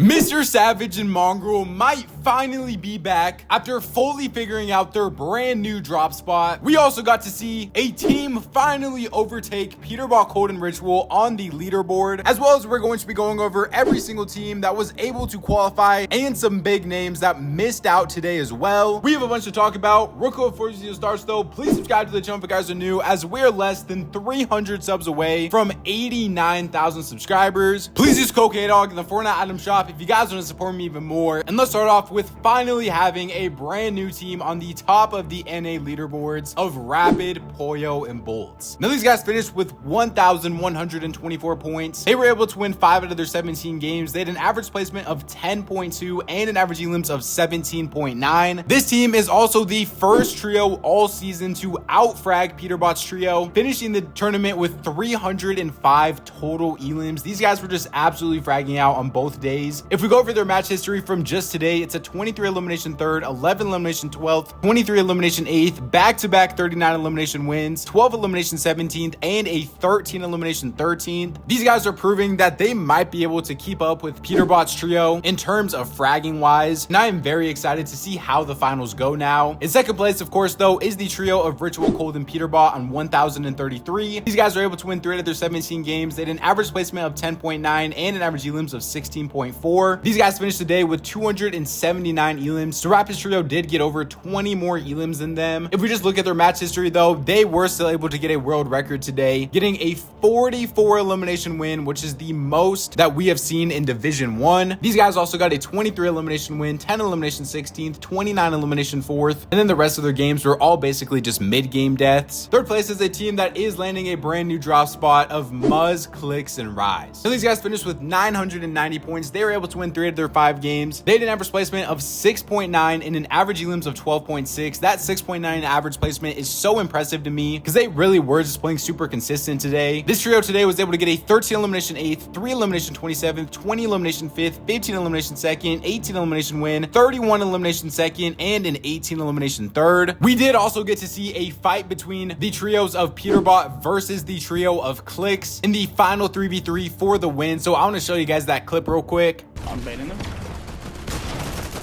MrSavage and Mongraal might finally be back after fully figuring out their brand new drop spot. We also got to see a team finally overtake Peterbot Cold and Ritual on the leaderboard, as well as we're going to be going over every single team that was able to qualify and some big names that missed out today as well. We have a bunch to talk about. Real quick before you start though, please subscribe to the channel if you guys are new, as we're less than 300 subs away from 89,000 subscribers. Please use code KDOG in the Fortnite item shop if you guys want to support me even more. And let's start off with finally having a brand new team on the top of the NA leaderboards of Rapid, Poyo, and Bolts. Now these guys finished with 1,124 points. They were able to win 5 out of their 17 games. They had an average placement of 10.2 and an average elims of 17.9. This team is also the first trio all season to outfrag Peterbot's trio, finishing the tournament with 305 total elims. These guys were just absolutely fragging out on both days. If we go over their match history from just today, it's a 23 elimination 3rd, 11 elimination 12th, 23 elimination 8th, back-to-back 39 elimination wins, 12 elimination 17th, and a 13 elimination 13th. These guys are proving that they might be able to keep up with Peterbot's trio in terms of fragging wise, and I am very excited to see how the finals go now. In second place, of course, though, is the trio of Ritual, Cold, and Peterbot on 1,033. These guys are able to win 3 out of their 17 games. They had an average placement of 10.9 and an average elims of 16.4. These guys finished the day with 279 elims. So Rapid's trio did get over 20 more elims than them. If we just look at their match history though, they were still able to get a world record today, getting a 44 elimination win, which is the most that we have seen in Division 1. These guys also got a 23 elimination win, 10 elimination 16th, 29 elimination 4th, and then the rest of their games were all basically just mid-game deaths. Third place is a team that is landing a brand new drop spot of Muzz, Clicks, and Rise. So these guys finished with 990 points. They were able to win 3 of their 5 games. They had an average placement of 6.9 and an average elims of 12.6. That 6.9 average placement is so impressive to me because they really were just playing super consistent today. This trio today was able to get a 13 elimination 8th, 3 elimination 27th, 20 elimination 5th, 15 elimination 2nd, 18 elimination win, 31 elimination 2nd, and an 18 elimination 3rd. We did also get to see a fight between the trios of Peterbot versus the trio of Clicks in the final 3v3 for the win. So I want to show you guys that clip real quick. I'm baiting them.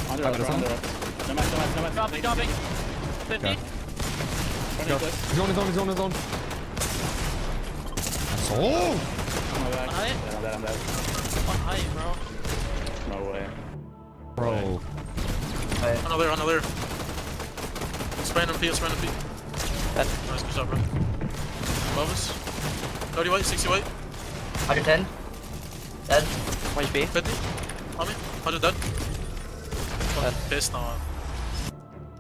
On the Dropping. No match. Dropping. 50. He's on. Oh! I'm back. Behind. I'm dead. One high, bro. No way. Bro. Another. Spraying on P. Dead. Nice, good job, bro. Above us. 30 white, 60 white. 110. Dead. 1 HP. 50. On me. 100 dead. Pissed now.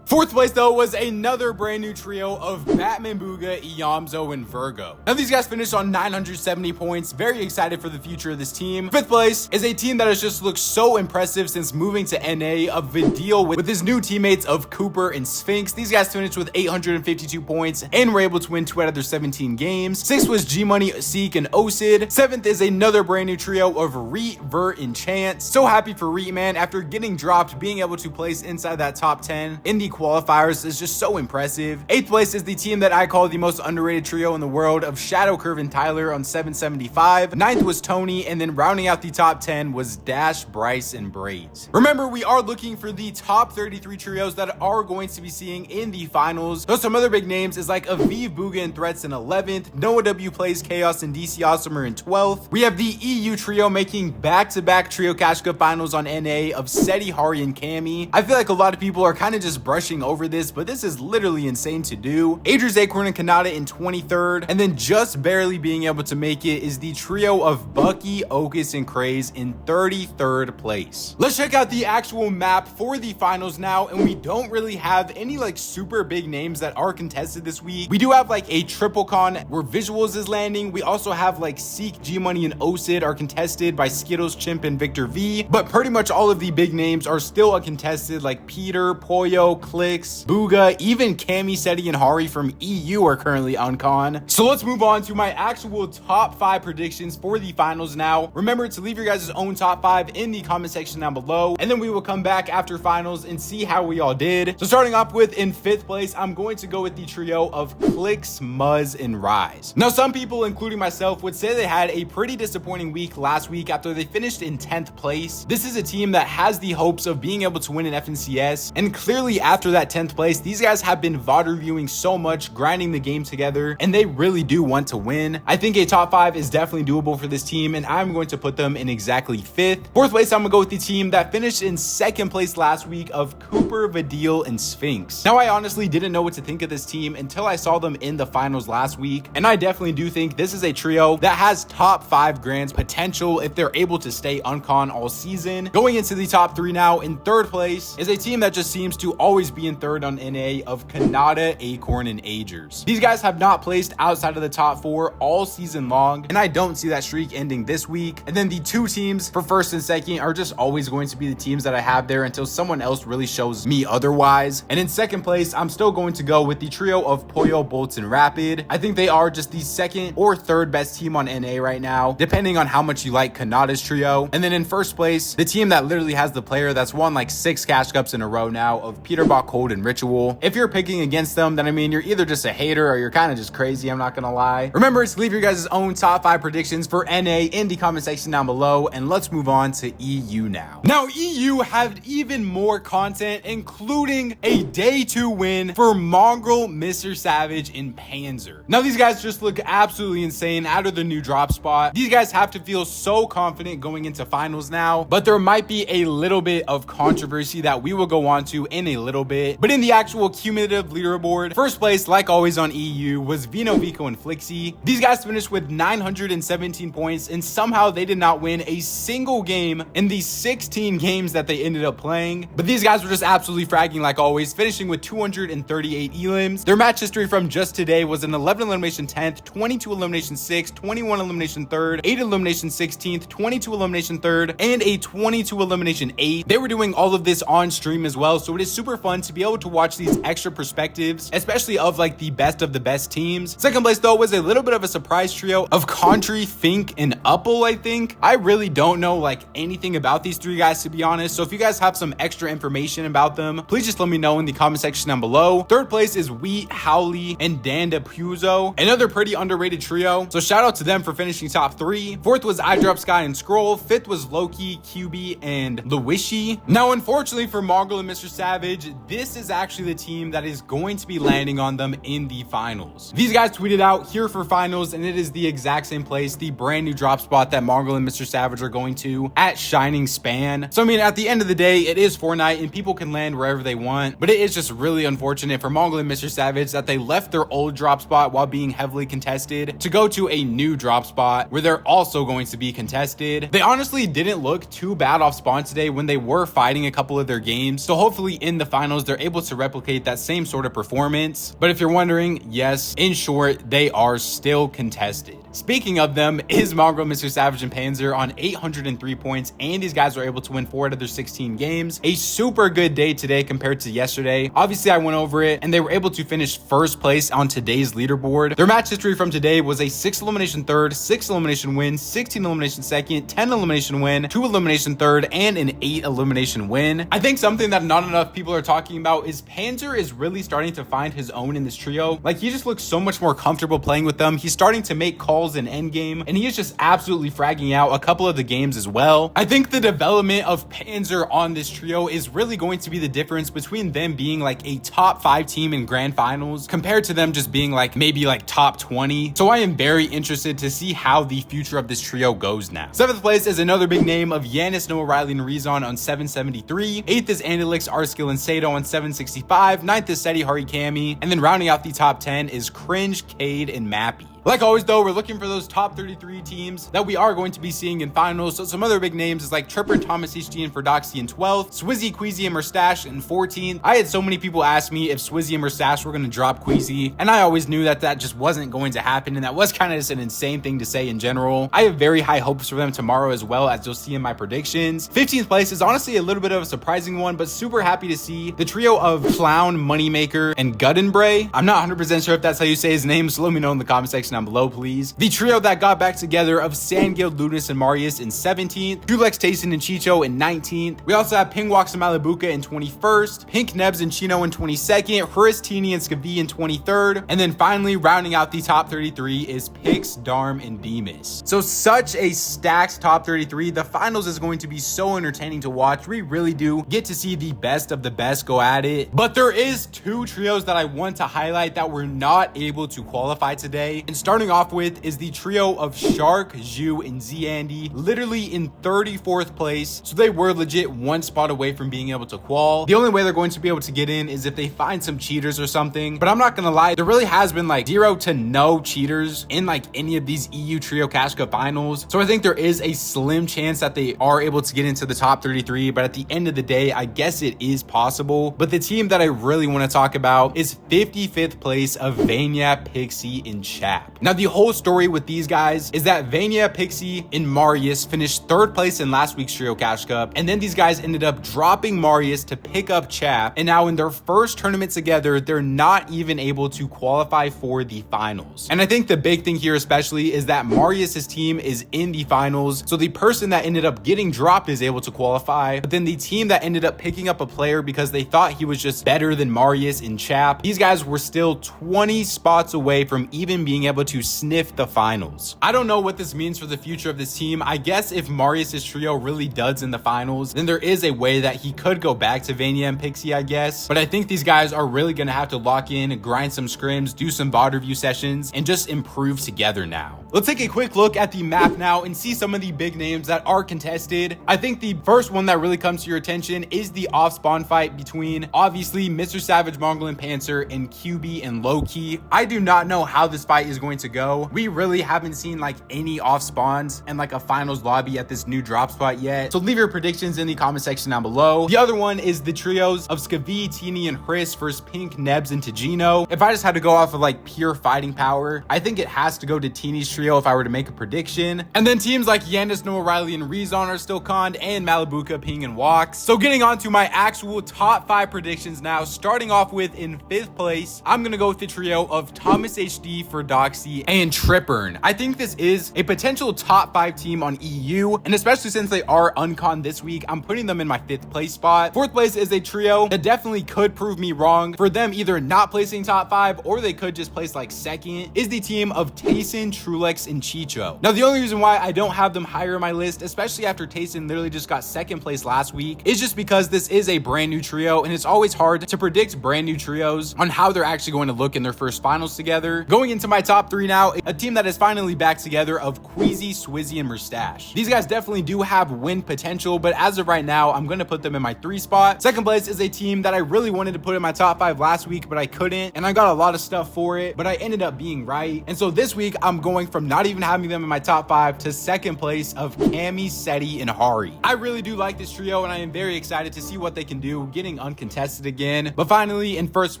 Fourth place though was another brand new trio of Batman Booga, Iamzo, and Virgo. Now these guys finished on 970 points. Very excited for the future of this team. Fifth place is a team that has just looked so impressive since moving to NA, of Vidil with his new teammates of Cooper and Sphinx. These guys finished with 852 points and were able to win 2 out of their 17 games. Sixth was G-Money, Seek, and Osid. Seventh is another brand new trio of Reet, Vert, and Chance. So happy for Reet, man. After getting dropped, being able to place inside that top 10 in the qualifiers is just so impressive. Eighth place is the team that I call the most underrated trio in the world of Shadow, Curve, and Tyler on 775. Ninth was Tony, and then rounding out the top 10 was Dash, Bryce, and Braids. Remember, we are looking for the top 33 trios that are going to be seeing in the finals. Though some other big names is like Aviv, Booga, and Threats in 11th. Noah W plays Chaos and DC Awesomer in 12th. We have the EU trio making back-to-back trio Cash Cup finals on NA of Seti, Hari, and Cammy. I feel like a lot of people are kind of just brushing over this, but this is literally insane to do. Adri's Acorn and Kanata in 23rd, and then just barely being able to make it is the trio of Bucky, Okus, and Craze in 33rd place. Let's check out the actual map for the finals now, and we don't really have any like super big names that are contested this week. We do have like a triple con where Visuals is landing. We also have like Seek, G-Money, and Osid are contested by Skittles, Chimp, and Victor V, but pretty much all of the big names are still uncontested, like Peter, Poyo, Clicks, Booga, even Cammy, Seti, and Hari from EU are currently on con. So let's move on to my actual top 5 predictions for the finals now. Remember to leave your guys' own top 5 in the comment section down below, and then we will come back after finals and see how we all did. So starting off with in 5th place, I'm going to go with the trio of Clicks, Muzz, and Rise. Now, some people, including myself, would say they had a pretty disappointing week last week after they finished in 10th place. This is a team that has the hopes of being able to win an FNCS, and clearly after that 10th place, these guys have been VOD reviewing so much, grinding the game together, and they really do want to win. I think a top 5 is definitely doable for this team, and I'm going to put them in exactly 5th. 4th place, I'm gonna go with the team that finished in 2nd place last week of Cooper, Vidil, and Sphinx. Now, I honestly didn't know what to think of this team until I saw them in the finals last week, and I definitely do think this is a trio that has top 5 grands potential if they're able to stay uncon all season. Going into the top 3 now, in 3rd place is a team that just seems to always be in 3rd on NA of Kanata, Acorn, and Agers. These guys have not placed outside of the top 4 all season long, and I don't see that streak ending this week. And then the 2 teams for 1st and 2nd are just always going to be the teams that I have there until someone else really shows me otherwise. And in 2nd place, I'm still going to go with the trio of Poyo, Bolts, and Rapid. I think they are just the 2nd or 3rd best team on NA right now, depending on how much you like Kanata's trio. And then in 1st place, the team that literally has the player that's won like 6 cash cups in a row now of Peterbot, Cold, and Ritual. If you're picking against them, then I mean, you're either just a hater or you're kind of just crazy, I'm not gonna lie. Remember to leave your guys' own top 5 predictions for NA in the comment section down below, and let's move on to EU now. Now, EU have even more content, including a day 2 win for Mongraal, MrSavage, and Panzer. Now, these guys just look absolutely insane out of the new drop spot. These guys have to feel so confident going into finals now, but there might be a little bit of controversy that we will go on to in a little bit. But in the actual cumulative leaderboard, 1st place, like always on EU, was Vino, Vico, and Flixie. These guys finished with 917 points, and somehow they did not win a single game in the 16 games that they ended up playing. But these guys were just absolutely fragging like always, finishing with 238 elims. Their match history from just today was an 11 elimination 10th, 22 elimination 6th, 21 elimination 3rd, 8 elimination 16th, 22 elimination 3rd, and a 22 elimination 8th. They were doing all of this on stream as well, so it is super fun to be able to watch these extra perspectives, especially of like the best of the best teams. 2nd place though was a little bit of a surprise trio of Contri, Fink, and Upple, I think. I really don't know like anything about these 3 guys, to be honest, so if you guys have some extra information about them, please just let me know in the comment section down below. 3rd place is Wheat, Howley, and Danda Puzo, another pretty underrated trio, so shout out to them for finishing top 3. 4th was iDrop Sky and Scroll. 5th was Loki, QB, and Luishi. Now, unfortunately for Mongraal and MrSavage, this is actually the team that is going to be landing on them in the finals. These guys tweeted out here for finals, and it is the exact same place, the brand new drop spot that Mongraal and MrSavage are going to at Shining Span. So I mean, at the end of the day, it is Fortnite and people can land wherever they want, but it is just really unfortunate for Mongraal and MrSavage that they left their old drop spot while being heavily contested to go to a new drop spot where they're also going to be contested. They honestly didn't look too bad off spawn today when they were fighting a couple of their games, so hopefully in the finals they're able to replicate that same sort of performance. But if you're wondering, yes, in short, they are still contested. Speaking of them is Mongraal, MrSavage, and Panzer on 803 points, and these guys were able to win 4 out of their 16 games. A super good day today compared to yesterday. Obviously, I went over it, and they were able to finish 1st place on today's leaderboard. Their match history from today was a 6 elimination 3rd, 6 elimination win, 16 elimination 2nd, 10 elimination win, 2 elimination 3rd, and an 8 elimination win. I think something that not enough people are talking about is Panzer is really starting to find his own in this trio. Like, he just looks so much more comfortable playing with them. He's starting to make calls in endgame, and he is just absolutely fragging out a couple of the games as well. I think the development of Panzer on this trio is really going to be the difference between them being like a top 5 team in grand finals compared to them just being like maybe like top 20. So I am very interested to see how the future of this trio goes now. 7th place is another big name of Yanis, Noah, Riley, and Rezon on 773. 8th is Andalix, Arskill, and Sato on 765. 9th is Seti, Hari, Cammy, and then rounding out the top 10 is Cringe, Cade, and Mappy. Like always though, we're looking for those top 33 teams that we are going to be seeing in finals. So some other big names is like Tripper and Thomas HG and Ferdoxy in 12th, Swizzy, Queasy, and Merstash in 14th. I had so many people ask me if Swizzy and Merstash were going to drop Queasy, and I always knew that that just wasn't going to happen, and that was kind of just an insane thing to say in general. I have very high hopes for them tomorrow as well, as you'll see in my predictions. 15th place is honestly a little bit of a surprising one, but super happy to see the trio of Clown, Moneymaker, and Guttenbray. I'm not 100% sure if that's how you say his name, so let me know in the comment section down below, please. The trio that got back together of Sandguild, Lunas, and Marius in 17th, Julex, Tayson, and Chicho in 19th. We also have Pingwax and Malibuka in 21st, Pink Nebs and Chino in 22nd, Horace, Teeny, and Skavi in 23rd, and then finally rounding out the top 33 is Pix, Darm, and Demus. So such a stacked top 33. The finals is going to be so entertaining to watch. We really do get to see the best of the best go at it. But there is two trios that I want to highlight that were not able to qualify today. And starting off with is the trio of Shark, Zhu, and Zandy, literally in 34th place. So they were legit one spot away from being able to qual. The only way they're going to be able to get in is if they find some cheaters or something. But I'm not gonna lie, there really has been like 0 to no cheaters in like any of these EU Trio Cash Cup finals. So I think there is a slim chance that they are able to get into the top 33. But at the end of the day, I guess it is possible. But the team that I really want to talk about is 55th place of Vania, Pixie, and Chap. Now the whole story with these guys is that Vania, Pixie, and Marius finished 3rd place in last week's Trio Cash Cup, and then these guys ended up dropping Marius to pick up Chap, and now in their first tournament together, they're not even able to qualify for the finals. And I think the big thing here especially is that Marius's team is in the finals, so the person that ended up getting dropped is able to qualify, but then the team that ended up picking up a player because they thought he was just better than Marius and Chap, these guys were still 20 spots away from even being able to sniff the finals. I don't know what this means for the future of this team. I guess if Marius's trio really does in the finals, then there is a way that he could go back to Vania and Pixie, I guess. But I think these guys are really going to have to lock in, grind some scrims, do some VOD review sessions, and just improve together now. Let's take a quick look at the map now and see some of the big names that are contested. I think the first one that really comes to your attention is the off-spawn fight between obviously MrSavage, Mongraal, and Panzer, and QB and Loki. I do not know how this fight is going to go. We really haven't seen like any off spawns and like a finals lobby at this new drop spot yet. So leave your predictions in the comment section down below. The other one is the trios of Skavi, Teeny, and Chris versus Pink, Nebs, and Tagino. If I just had to go off of like pure fighting power, I think it has to go to Teeny's trio if I were to make a prediction. And then teams like Yandis, Noah, Riley, and Rezon are still conned, and Malibuka, Ping, and Walks. So getting on to my actual top 5 predictions now, starting off with in 5th place, I'm gonna go with the trio of Thomas HD, Ferdoxy, and Trippern. I think this is a potential top 5 team on EU, and especially since they are unconned this week, I'm putting them in my 5th place spot. 4th place is a trio that definitely could prove me wrong for them either not placing top 5 or they could just place like 2nd, is the team of Tayson, Trulex, and Chicho. Now the only reason why I don't have them higher in my list, especially after Tayson literally just got 2nd place last week, is just because this is a brand new trio and it's always hard to predict brand new trios on how they're actually going to look in their first finals together. Going into my top 3 now, a team that is finally back together of Queasy, Swizzy, and Merstash. These guys definitely do have win potential, but as of right now, I'm going to put them in my 3 spot. 2nd place is a team that I really wanted to put in my top 5 last week, but I couldn't, and I got a lot of stuff for it, but I ended up being right. And so this week, I'm going from not even having them in my top 5 to 2nd place of Cammy, Seti, and Hari. I really do like this trio, and I am very excited to see what they can do, getting uncontested again. But finally, in 1st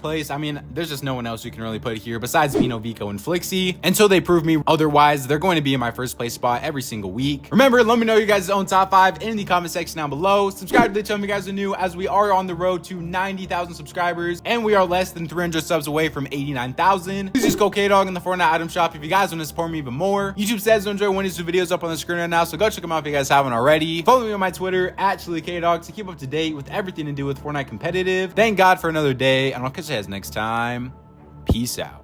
place, I mean, there's just no one else you can really put here besides Vino, Vico, and Flixie. Until they prove me otherwise, they're going to be in my 1st place spot every single week. Remember, let me know your guys' own top 5 in the comment section down below. Subscribe to the channel if you guys are new, as we are on the road to 90,000 subscribers, and we are less than 300 subs away from 89,000. Please just go K-Dog in the Fortnite item shop if you guys want to support me even more. YouTube says to enjoy one of these videos up on the screen right now, so go check them out if you guys haven't already. Follow me on my Twitter at ChiliKdog to keep up to date with everything to do with Fortnite competitive. Thank God for another day, and I'll catch you guys next time. Peace out.